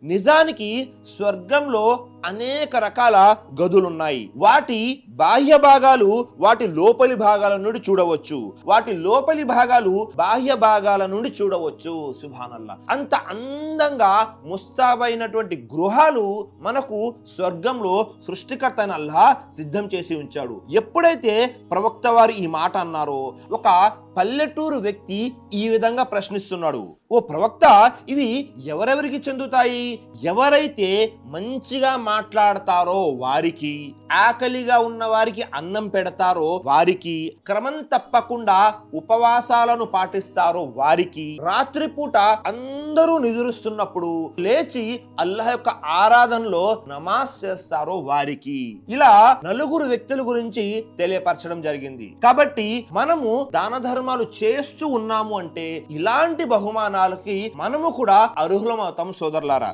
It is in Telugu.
నిజానికి స్వర్గంలో అనేక రకాల గదులున్నాయి. వాటి బాహ్య భాగాలు వాటి లోపలి భాగాల నుండి చూడవచ్చు, వాటి లోపలి భాగాలు బాహ్య భాగాల నుండి చూడవచ్చు. సుబ్హానల్లాహ్, అంత అందంగా ముస్తాబైనటువంటి గృహాలు మనకు స్వర్గంలో సృష్టికర్త అయిన అల్లాహ్ సిద్ధం చేసి ఉంచాడు. ఎప్పుడైతే ప్రవక్త వారు ఈ మాట అన్నారో, ఒక పల్లెటూరు వ్యక్తి ఈ విధంగా ప్రశ్నిస్తున్నాడు, ఓ ప్రవక్త, ఇవి ఎవరెవరికి చెందుతాయి? ఎవరైతే మంచిగా మాట్లాడతారో వారికి, ఆకలిగా ఉన్న వారికి అన్నం పెడతారో వారికి, క్రమం తప్పకుండా ఉపవాసాలను పాటిస్తారో వారికి, రాత్రిపూట అందరూ నిద్రిస్తున్నప్పుడు లేచి అల్లాహ్ యొక్క ఆరాధనలో నమాజ్ చేస్తారో వారికి. ఇలా నలుగురు వ్యక్తుల గురించి తెలియపరచడం జరిగింది. కాబట్టి మనము దాన ధర్మాలు చేస్తూ ఉన్నాము అంటే ఇలాంటి బహుమానాలకి మనము కూడా అర్హులం అవుతాము సోదరులారా.